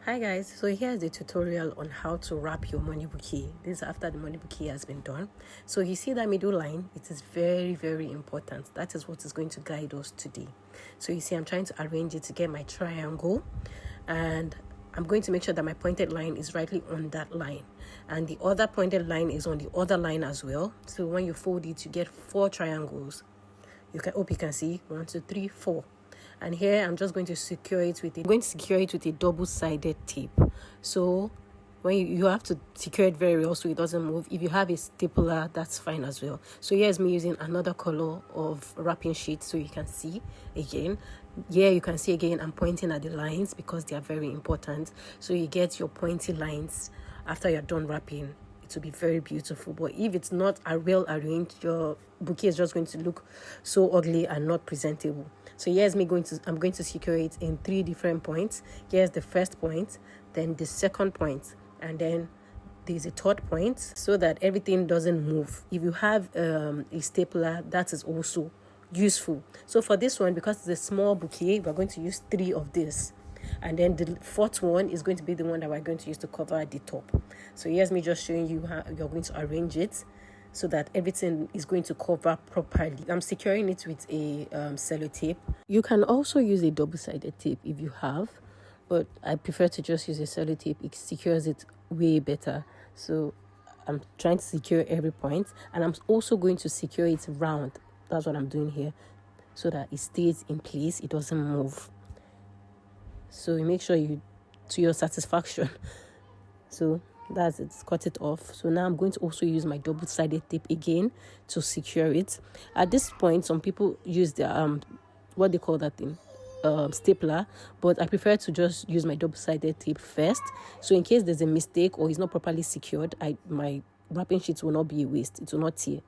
Hi guys, so here's the tutorial on how to wrap your money bouquet. This is after the money bouquet has been done. So you see that middle line, it is very important. That is what is going to guide us today. So you see I'm trying to arrange it to get my triangle, and I'm going to make sure that my pointed line is rightly on that line, and the other pointed line is on the other line as well. So when you fold it, you get 4 triangles. Hope you can see 1 2 3 4. And here I'm just going to secure it with a double-sided tape. So when you have to secure it very well so it doesn't move. If you have a stapler, that's fine as well. So here's me using another color of wrapping sheet, so you can see again. Here you can see again I'm pointing at the lines because they are very important. So you get your pointy lines after you're done wrapping. To be very beautiful. But if it's not well arranged, your bouquet is just going to look so ugly and not presentable. So here's me I'm going to secure it in 3 different points. Here's the first point, then the second point, and then there's a third point, so that everything doesn't move. If you have a stapler, that is also useful. So for this one, because it's a small bouquet, we're going to use 3 of this. And then the 4th one is going to be the one that we're going to use to cover the top. So here's me just showing you how you're going to arrange it so that everything is going to cover properly. I'm securing it with a sellotape. You can also use a double-sided tape if you have, but I prefer to just use a sellotape. It secures it way better. So I'm trying to secure every point, and I'm also going to secure it round. That's what I'm doing here, so that it stays in place, it doesn't move. So you make sure you to your satisfaction. So that's it, cut it off. So now I'm going to also use my double-sided tape again to secure it. At this point, some people use their what they call that thing, stapler, but I prefer to just use my double-sided tape first. So in case there's a mistake or it's not properly secured, my wrapping sheet will not be a waste. It will not tear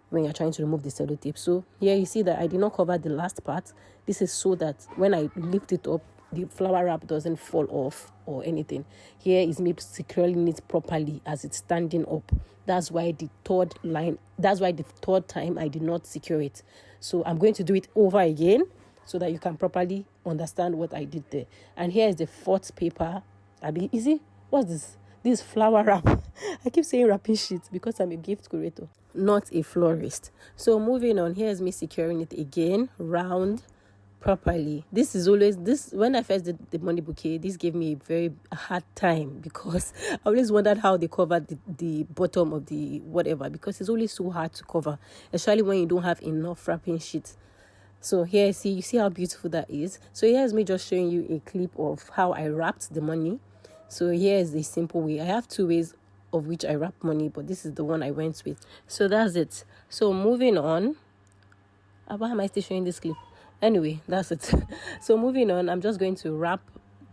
when you're trying to remove the sellotape. So here you see that I did not cover the last part. This is so that when I lift it up, the flower wrap doesn't fall off or anything. Here is me securing it properly as it's standing up. That's why the third time I did not secure it. So I'm going to do it over again so that you can properly understand what I did there. And here is the 4th paper. You see, what's this? This flower wrap. I keep saying wrapping sheet because I'm a gift curator, not a florist. So moving on, here's me securing it again round properly. This is always when I first did the money bouquet, this gave me a very hard time because I always wondered how they covered the bottom of the whatever, because it's always so hard to cover, especially when you don't have enough wrapping sheet. So here you see how beautiful that is. So here's me just showing you a clip of how I wrapped the money. So here is the simple way. I have 2 ways of which I wrap money, but this is the one I went with. So that's it. So moving on, why am I still showing this clip? Anyway, that's it. So moving on, I'm just going to wrap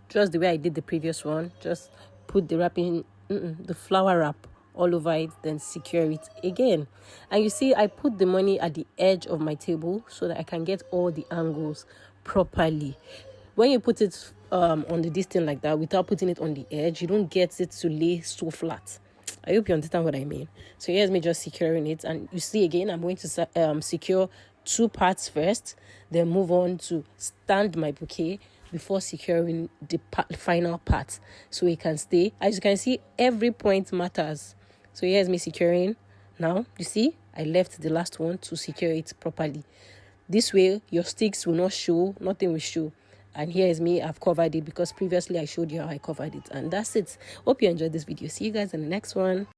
just the way I did the previous one. Just put the the flower wrap all over it, then secure it again. And you see, I put the money at the edge of my table so that I can get all the angles properly. When you put it on the distance like that without putting it on the edge, you don't get it to lay so flat. I hope you understand what I mean. So here's me just securing it, and you see again I'm going to secure 2 parts first, then move on to stand my bouquet before securing the final part so it can stay. As you can see, every point matters. So here's me securing. Now you see I left the last one to secure it properly. This way your sticks will not show, nothing will show. And here is me, I've covered it because previously I showed you how I covered it. And that's it. Hope you enjoyed this video. See you guys in the next one.